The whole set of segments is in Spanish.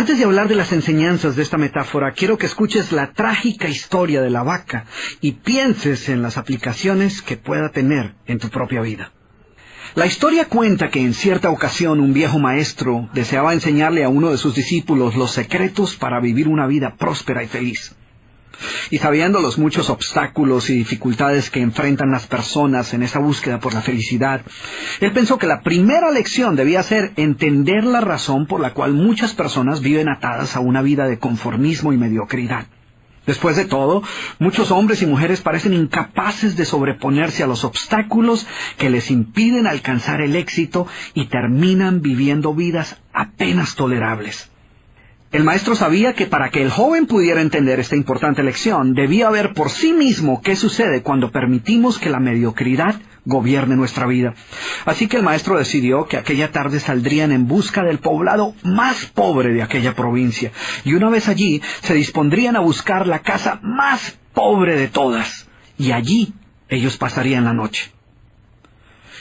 Antes de hablar de las enseñanzas de esta metáfora, quiero que escuches la trágica historia de la vaca y pienses en las aplicaciones que pueda tener en tu propia vida. La historia cuenta que en cierta ocasión un viejo maestro deseaba enseñarle a uno de sus discípulos los secretos para vivir una vida próspera y feliz. Y sabiendo los muchos obstáculos y dificultades que enfrentan las personas en esa búsqueda por la felicidad, él pensó que la primera lección debía ser entender la razón por la cual muchas personas viven atadas a una vida de conformismo y mediocridad. Después de todo, muchos hombres y mujeres parecen incapaces de sobreponerse a los obstáculos que les impiden alcanzar el éxito y terminan viviendo vidas apenas tolerables. El maestro sabía que para que el joven pudiera entender esta importante lección, debía ver por sí mismo qué sucede cuando permitimos que la mediocridad gobierne nuestra vida. Así que el maestro decidió que aquella tarde saldrían en busca del poblado más pobre de aquella provincia, y una vez allí se dispondrían a buscar la casa más pobre de todas, y allí ellos pasarían la noche.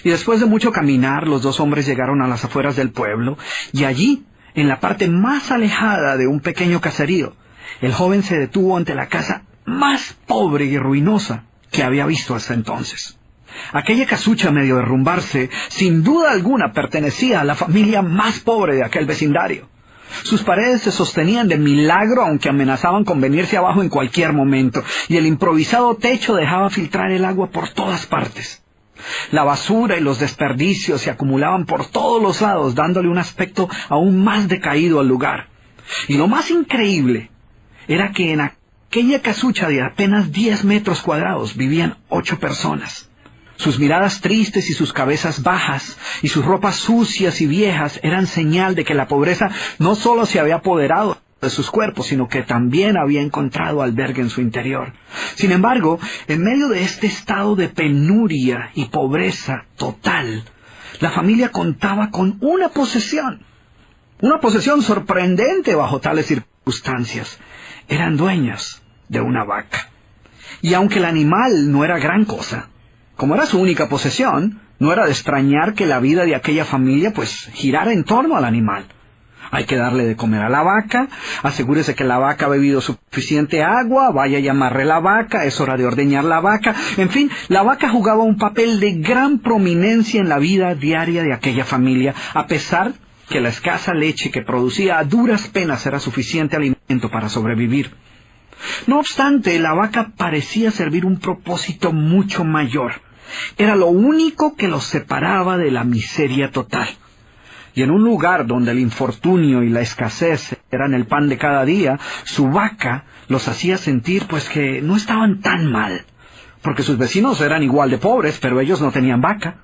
Y después de mucho caminar, los dos hombres llegaron a las afueras del pueblo, y allí, en la parte más alejada de un pequeño caserío, el joven se detuvo ante la casa más pobre y ruinosa que había visto hasta entonces. Aquella casucha, medio derrumbarse, sin duda alguna pertenecía a la familia más pobre de aquel vecindario. Sus paredes se sostenían de milagro, aunque amenazaban con venirse abajo en cualquier momento, y el improvisado techo dejaba filtrar el agua por todas partes. La basura y los desperdicios se acumulaban por todos los lados, dándole un aspecto aún más decaído al lugar. Y lo más increíble era que en aquella casucha de apenas 10 metros cuadrados vivían 8 personas. Sus miradas tristes y sus cabezas bajas y sus ropas sucias y viejas eran señal de que la pobreza no solo se había apoderado de sus cuerpos, sino que también había encontrado albergue en su interior. Sin embargo, en medio de este estado de penuria y pobreza total, la familia contaba con una posesión sorprendente bajo tales circunstancias. Eran dueños de una vaca. Y aunque el animal no era gran cosa, como era su única posesión, no era de extrañar que la vida de aquella familia girara en torno al animal. Hay que darle de comer a la vaca, asegúrese que la vaca ha bebido suficiente agua, vaya y amarre la vaca, es hora de ordeñar la vaca. En fin, la vaca jugaba un papel de gran prominencia en la vida diaria de aquella familia, a pesar que la escasa leche que producía a duras penas era suficiente alimento para sobrevivir. No obstante, la vaca parecía servir un propósito mucho mayor. Era lo único que los separaba de la miseria total. Y en un lugar donde el infortunio y la escasez eran el pan de cada día, su vaca los hacía sentir que no estaban tan mal, porque sus vecinos eran igual de pobres, pero ellos no tenían vaca.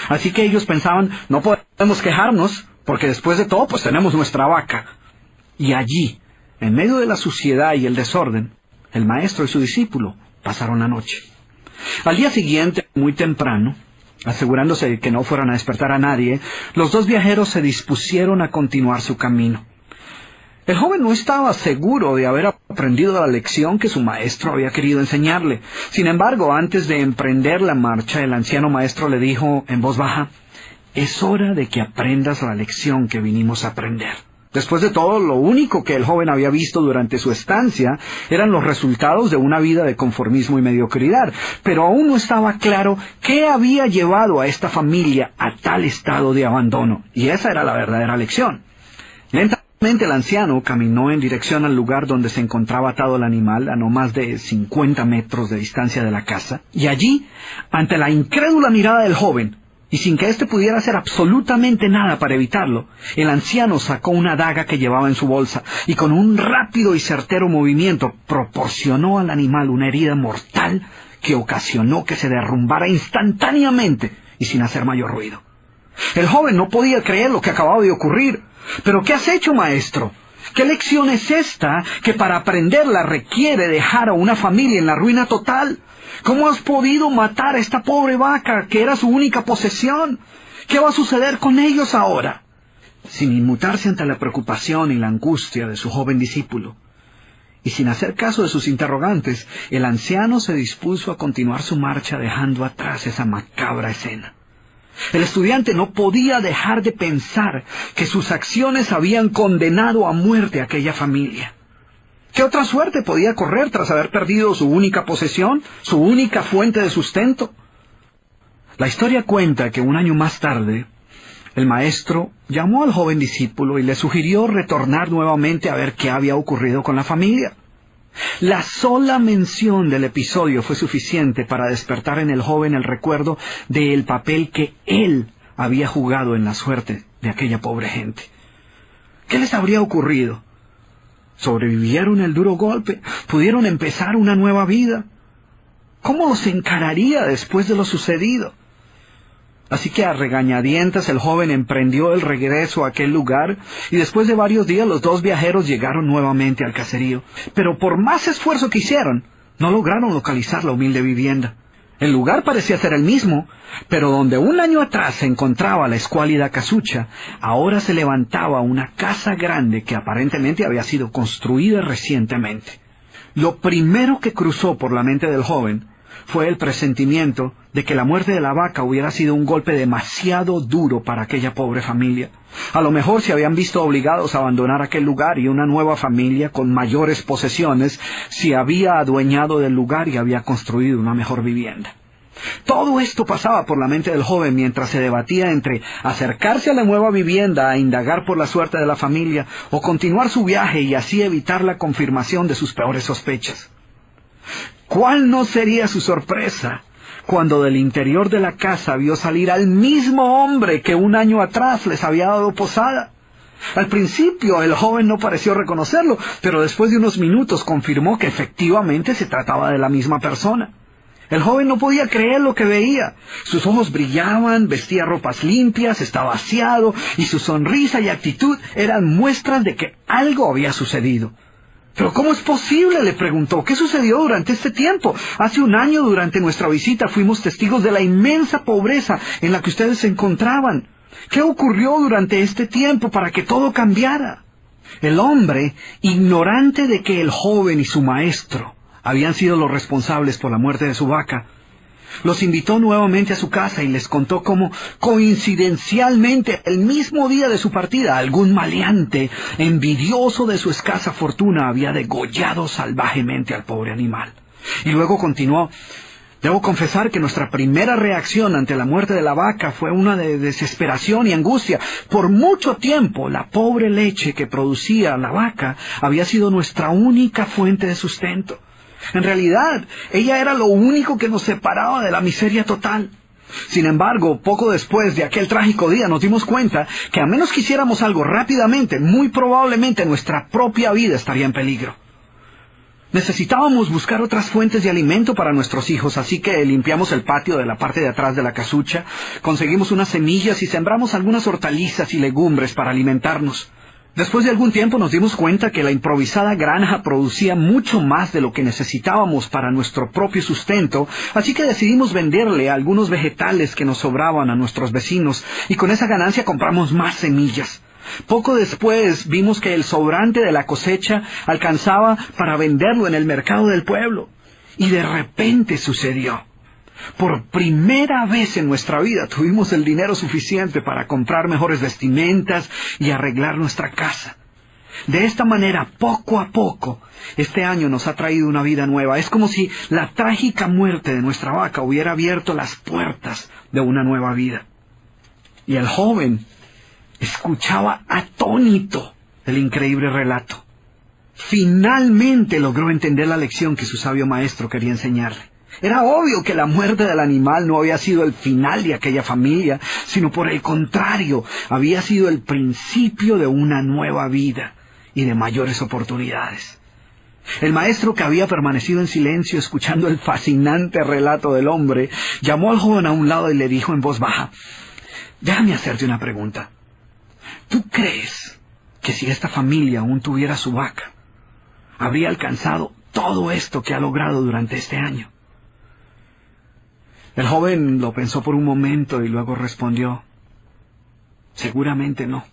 Así que ellos pensaban, no podemos quejarnos, porque después de todo tenemos nuestra vaca. Y allí, en medio de la suciedad y el desorden, el maestro y su discípulo pasaron la noche. Al día siguiente, muy temprano, asegurándose de que no fueran a despertar a nadie, los dos viajeros se dispusieron a continuar su camino. El joven no estaba seguro de haber aprendido la lección que su maestro había querido enseñarle. Sin embargo, antes de emprender la marcha, el anciano maestro le dijo en voz baja: «Es hora de que aprendas la lección que vinimos a aprender». Después de todo, lo único que el joven había visto durante su estancia eran los resultados de una vida de conformismo y mediocridad, pero aún no estaba claro qué había llevado a esta familia a tal estado de abandono, y esa era la verdadera lección. Lentamente el anciano caminó en dirección al lugar donde se encontraba atado el animal, a no más de 50 metros de distancia de la casa, y allí, ante la incrédula mirada del joven, y sin que éste pudiera hacer absolutamente nada para evitarlo, el anciano sacó una daga que llevaba en su bolsa y con un rápido y certero movimiento proporcionó al animal una herida mortal que ocasionó que se derrumbara instantáneamente y sin hacer mayor ruido. El joven no podía creer lo que acababa de ocurrir. «¿Pero qué has hecho, maestro? ¿Qué lección es esta que para aprenderla requiere dejar a una familia en la ruina total? ¿Cómo has podido matar a esta pobre vaca, que era su única posesión? ¿Qué va a suceder con ellos ahora?» Sin inmutarse ante la preocupación y la angustia de su joven discípulo, y sin hacer caso de sus interrogantes, el anciano se dispuso a continuar su marcha dejando atrás esa macabra escena. El estudiante no podía dejar de pensar que sus acciones habían condenado a muerte a aquella familia. ¿Qué otra suerte podía correr tras haber perdido su única posesión, su única fuente de sustento? La historia cuenta que un año más tarde, el maestro llamó al joven discípulo y le sugirió retornar nuevamente a ver qué había ocurrido con la familia. La sola mención del episodio fue suficiente para despertar en el joven el recuerdo del papel que él había jugado en la suerte de aquella pobre gente. ¿Qué les habría ocurrido? ¿Sobrevivieron el duro golpe? ¿Pudieron empezar una nueva vida? ¿Cómo los encararía después de lo sucedido? Así que a regañadientes el joven emprendió el regreso a aquel lugar y después de varios días los dos viajeros llegaron nuevamente al caserío. Pero por más esfuerzo que hicieron, no lograron localizar la humilde vivienda. El lugar parecía ser el mismo, pero donde un año atrás se encontraba la escuálida casucha, ahora se levantaba una casa grande que aparentemente había sido construida recientemente. Lo primero que cruzó por la mente del joven fue el presentimiento de que la muerte de la vaca hubiera sido un golpe demasiado duro para aquella pobre familia. A lo mejor se habían visto obligados a abandonar aquel lugar y una nueva familia con mayores posesiones se había adueñado del lugar y había construido una mejor vivienda. Todo esto pasaba por la mente del joven mientras se debatía entre acercarse a la nueva vivienda a indagar por la suerte de la familia o continuar su viaje y así evitar la confirmación de sus peores sospechas. ¿Cuál no sería su sorpresa cuando del interior de la casa vio salir al mismo hombre que un año atrás les había dado posada? Al principio el joven no pareció reconocerlo, pero después de unos minutos confirmó que efectivamente se trataba de la misma persona. El joven no podía creer lo que veía. Sus ojos brillaban, vestía ropas limpias, estaba aseado, y su sonrisa y actitud eran muestras de que algo había sucedido. ¿Pero cómo es posible?, le preguntó. ¿Qué sucedió durante este tiempo? Hace un año, durante nuestra visita, fuimos testigos de la inmensa pobreza en la que ustedes se encontraban. ¿Qué ocurrió durante este tiempo para que todo cambiara? El hombre, ignorante de que el joven y su maestro habían sido los responsables por la muerte de su vaca, los invitó nuevamente a su casa y les contó cómo, coincidencialmente, el mismo día de su partida, algún maleante, envidioso de su escasa fortuna, había degollado salvajemente al pobre animal. Y luego continuó: debo confesar que nuestra primera reacción ante la muerte de la vaca fue una de desesperación y angustia. Por mucho tiempo, la pobre leche que producía la vaca había sido nuestra única fuente de sustento. En realidad, ella era lo único que nos separaba de la miseria total. Sin embargo, poco después de aquel trágico día nos dimos cuenta que a menos que hiciéramos algo rápidamente, muy probablemente nuestra propia vida estaría en peligro. Necesitábamos buscar otras fuentes de alimento para nuestros hijos, así que limpiamos el patio de la parte de atrás de la casucha, conseguimos unas semillas y sembramos algunas hortalizas y legumbres para alimentarnos. Después de algún tiempo nos dimos cuenta que la improvisada granja producía mucho más de lo que necesitábamos para nuestro propio sustento, así que decidimos venderle algunos vegetales que nos sobraban a nuestros vecinos, y con esa ganancia compramos más semillas. Poco después vimos que el sobrante de la cosecha alcanzaba para venderlo en el mercado del pueblo. Y de repente sucedió. Por primera vez en nuestra vida tuvimos el dinero suficiente para comprar mejores vestimentas y arreglar nuestra casa. De esta manera, poco a poco, este año nos ha traído una vida nueva. Es como si la trágica muerte de nuestra vaca hubiera abierto las puertas de una nueva vida. Y el joven escuchaba atónito el increíble relato. Finalmente logró entender la lección que su sabio maestro quería enseñarle. Era obvio que la muerte del animal no había sido el final de aquella familia, sino por el contrario, había sido el principio de una nueva vida y de mayores oportunidades. El maestro, que había permanecido en silencio escuchando el fascinante relato del hombre, llamó al joven a un lado y le dijo en voz baja: déjame hacerte una pregunta. ¿Tú crees que si esta familia aún tuviera su vaca, habría alcanzado todo esto que ha logrado durante este año? El joven lo pensó por un momento y luego respondió: seguramente no.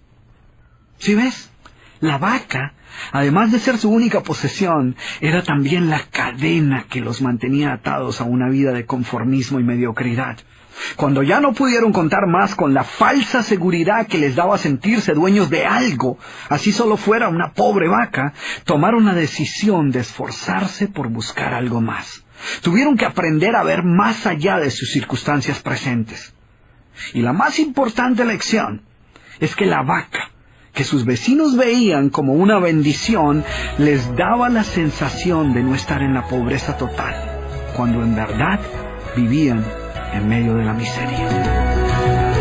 ¿Sí ves? La vaca, además de ser su única posesión, era también la cadena que los mantenía atados a una vida de conformismo y mediocridad. Cuando ya no pudieron contar más con la falsa seguridad que les daba sentirse dueños de algo, así solo fuera una pobre vaca, tomaron la decisión de esforzarse por buscar algo más. Tuvieron que aprender a ver más allá de sus circunstancias presentes. Y la más importante lección es que la vaca, que sus vecinos veían como una bendición, les daba la sensación de no estar en la pobreza total, cuando en verdad vivían en medio de la miseria.